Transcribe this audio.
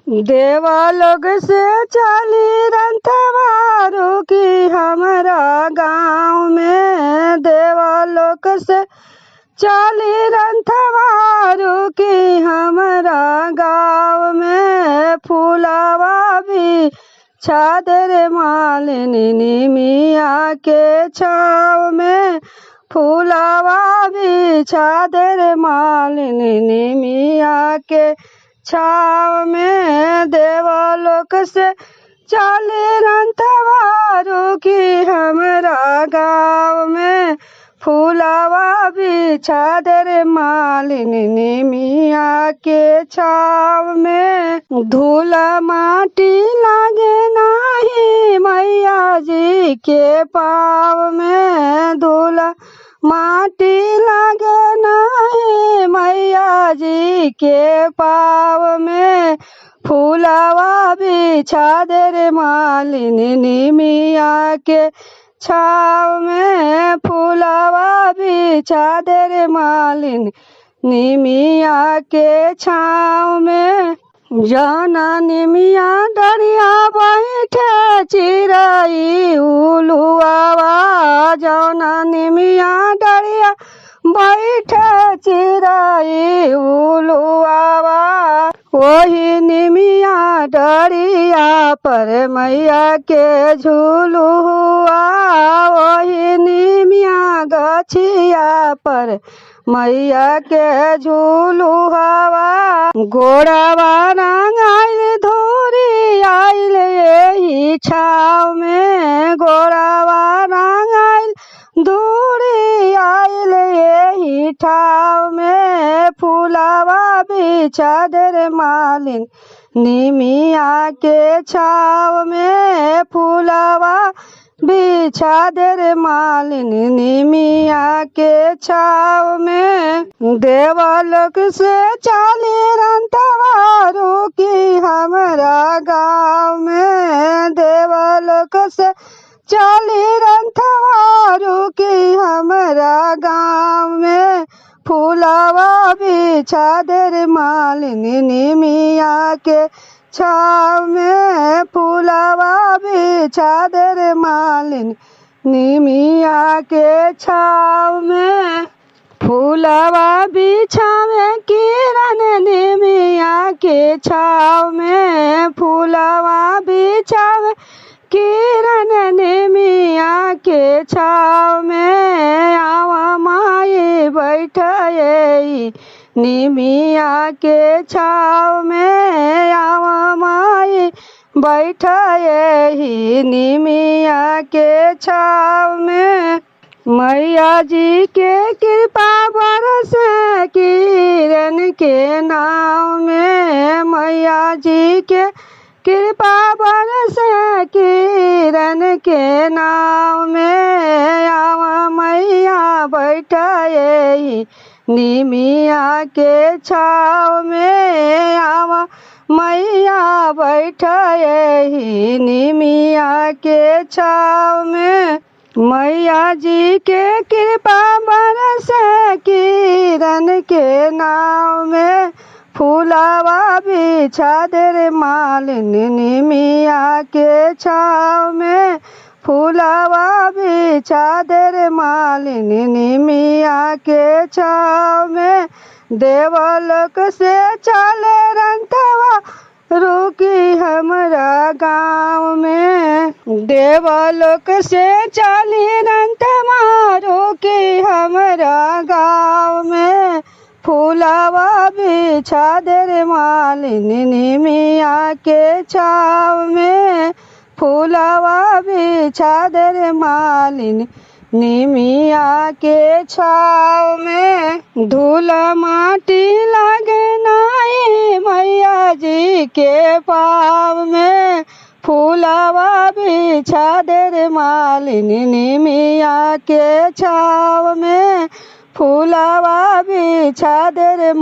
देवलोक से चली रंथवारू की हमारा गाँव में। देवलोक से चली रंथवारू की हमारा गाँव में। फूलवा भी छादर मालिनी निमिया के छाव में। फूलवा भी छादर मालिनी निमिया के छाव में। देवलोक से चली रंथवारू की हमारा गाँव में। फूलवा भी छादर मालिनी निमिया के छाव में। धूल माटी लागे नाही मैया जी के पाव में। धूल माटी लागे नाही मैया जी के पाव में। फूलवा भी छादर मालिनी निमिया के छाव में। फूलवा भी छादर मालिनी निमिया के छाव में। जाना निमिया डरिया बैठे चिड़ै उलुआवा। जाना निमिया डरिया बैठे चिड़ै उलुआवा। वही निमिया डरिया पर मैया के झूलुआ। वही निमिया गछिया पर मैया के झूलुआ। गोड़वा रंगाइल धूरी आइल यही छाव में। गोड़वा रंगाइल धूरी आइल यही ठाव में। फूलवा भी छादर मालिन निमिया के छाव में। फूलवा भी छादर मालिन निमिया के छाव में। देवलोक से चली रंथवारू की हमारा गाँव में। देवलोक से चली रंथवारू की हमारा गाँव में। फूलवा भी छादर मालिनी निमिया के छाव में। फूलवा भी छादर मालिनी निमिया के छाव में। फूलवा बिछावे किरण निमिया के छाव में। फूलवा बिछावे किरण निमिया के छाव में। आवा माई बैठे निमिया के छाव में। आवा माई बैठे निमिया के छाव में। मैया जी के कृपा बरस किरण के नाव में। मैया जी के कृपा बरस किरण के नाव में। आवा मैया बैठे निमिया के छाव में। आवा मैया बैठे निमिया के छाव में। मैया जी के कृपा बरस किरण के नाव में। फूलवा भी छादर मालिनी निमिया के छाव में। फूलवा भी छादर मालिनी निमिया के छाव में। देवलोक से चले रंथवारू की हमारा गाँव में। देवलोक से चली रंथवारू की हमारा गाँव में। फूलवा भी छादर मालिनी निमिया के छाव में। फूलवा भी छादर मालिनी निमिया के छाव में। धूल माटी लागे नाही मैया जी के पाव में। फूलवा भी छादर मालिनी निमिया के छाव में। फूलवा भी छादर